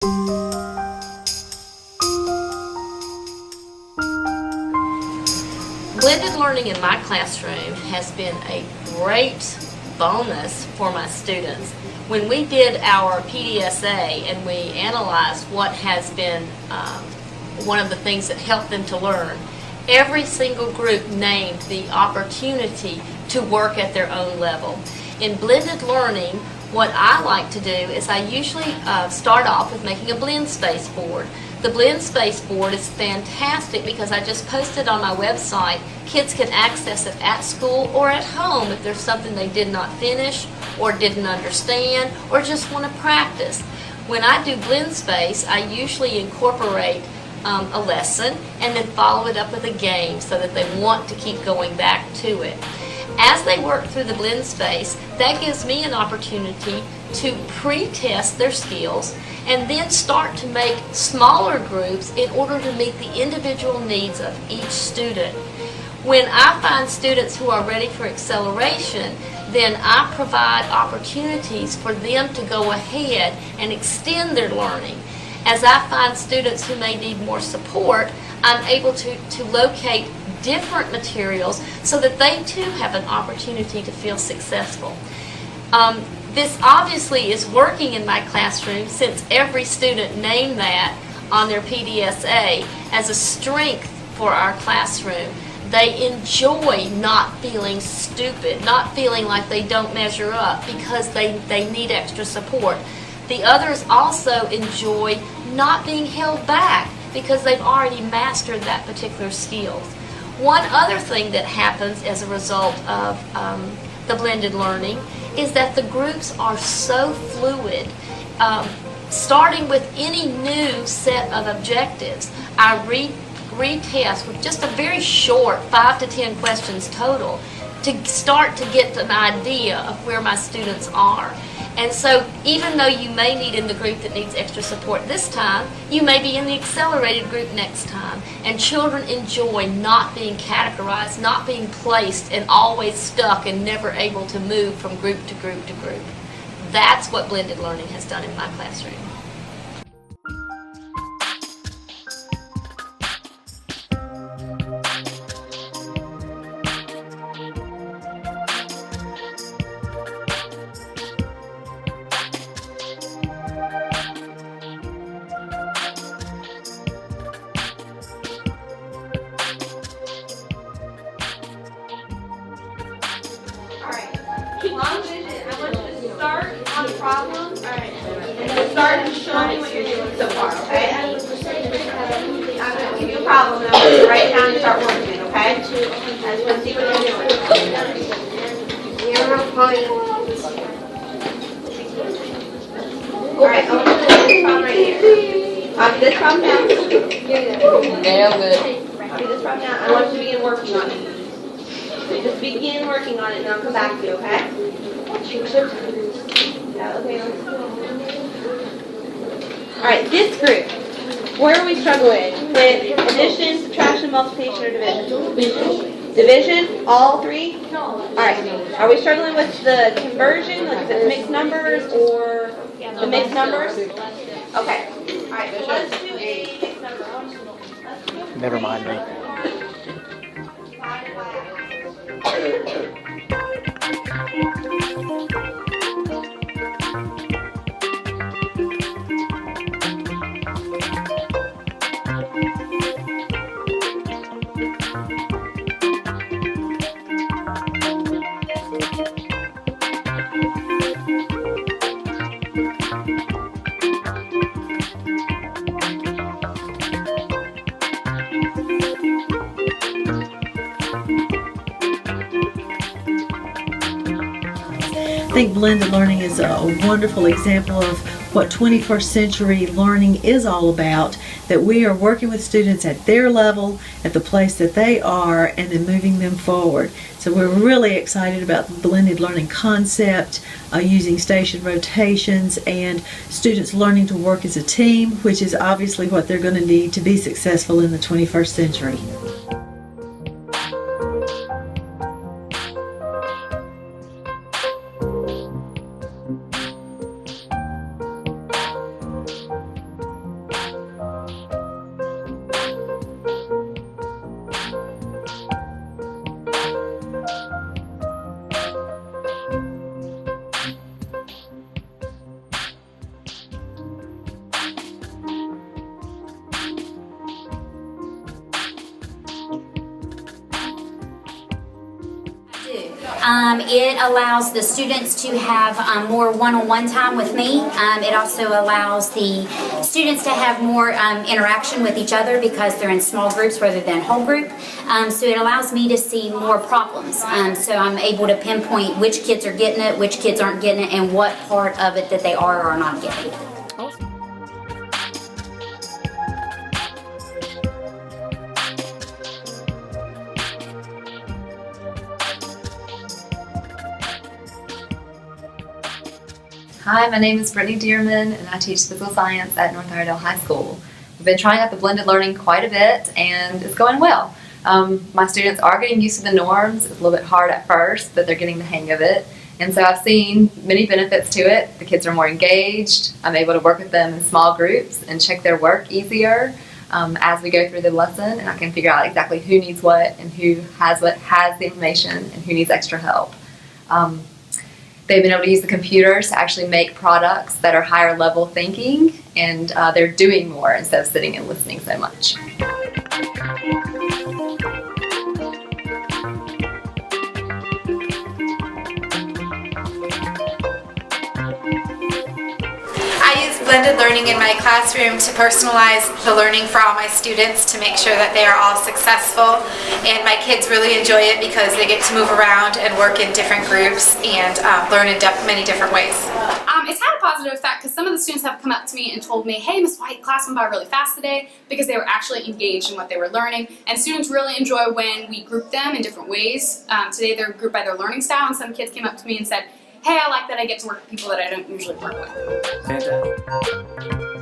Blended learning in my classroom has been a great bonus for my students. When we did our PDSA and we analyzed what has been one of the things that helped them to learn, every single group named the opportunity to work at their own level. In blended learning, what I like to do is I usually start off with making a blend space board. The blend space board is fantastic because I just posted on my website. Kids can access it at school or at home if there's something they did not finish or didn't understand or just want to practice. When I do blend space, I usually incorporate a lesson and then follow it up with a game so that they want to keep going back to it. As they work through the blend space, that gives me an opportunity to pre-test their skills and then start to make smaller groups in order to meet the individual needs of each student. When I find students who are ready for acceleration, then I provide opportunities for them to go ahead and extend their learning. As I find students who may need more support, I'm able to locate different materials so that they too have an opportunity to feel successful. This obviously is working in my classroom since every student named that on their PDSA as a strength for our classroom. They enjoy not feeling stupid, not feeling like they don't measure up because they need extra support. The others also enjoy not being held back because they've already mastered that particular skills. One other thing that happens as a result of the blended learning is that the groups are so fluid. Starting with any new set of objectives, I retest with just a very short 5 to 10 questions total to start to get an idea of where my students are. And so even though you may need in the group that needs extra support this time, you may be in the accelerated group next time. And children enjoy not being categorized, not being placed and always stuck and never able to move from group to group to group. That's what blended learning has done in my classroom. Long vision. I want you to start on the problem. Alright. And then start to show me what you're doing so far, okay? I'm going to give you a problem and I'm going to write it down and start working it, okay? I just want to see what you're doing. Alright, I'll do this problem right here. I'll do this problem now. Nailed it. Do this problem now. I want you to begin working on it. So just begin working on it and I'll come back to you, okay? Yeah, okay. Alright, this group. Where are we struggling? With addition, subtraction, multiplication, or division? Division? All three? Alright. Are we struggling with the conversion? Like is it mixed numbers or the mixed numbers? Okay. Alright, so let's do a mixed number. Never mind me. I think blended learning is a wonderful example of what 21st century learning is all about, that we are working with students at their level, at the place that they are, and then moving them forward. So we're really excited about the blended learning concept, using station rotations, and students learning to work as a team, which is obviously what they're going to need to be successful in the 21st century. It allows the students to have more one-on-one time with me. It also allows the students to have more interaction with each other because they're in small groups rather than whole group. So it allows me to see more problems. So I'm able to pinpoint which kids are getting it, which kids aren't getting it, and what part of it that they are or are not getting. Hi, my name is Britainy Dearman and I teach physical science at Northview High School. We've been trying out the blended learning quite a bit and it's going well. My students are getting used to the norms. It's a little bit hard at first, but they're getting the hang of it. And so I've seen many benefits to it. The kids are more engaged. I'm able to work with them in small groups and check their work easier as we go through the lesson, and I can figure out exactly who needs what and who has the information and who needs extra help. They've been able to use the computers to actually make products that are higher level thinking, and they're doing more instead of sitting and listening so much. I use blended learning in my classroom to personalize the learning for all my students to make sure that they are all successful, and my kids really enjoy it because they get to move around and work in different groups and learn in many different ways. It's had a positive effect because some of the students have come up to me and told me, hey, Miss White, class went by really fast today, because they were actually engaged in what they were learning. And students really enjoy when we group them in different ways. Today they're grouped by their learning style, and some kids came up to me and said, hey, I like that I get to work with people that I don't usually work with. Fantastic.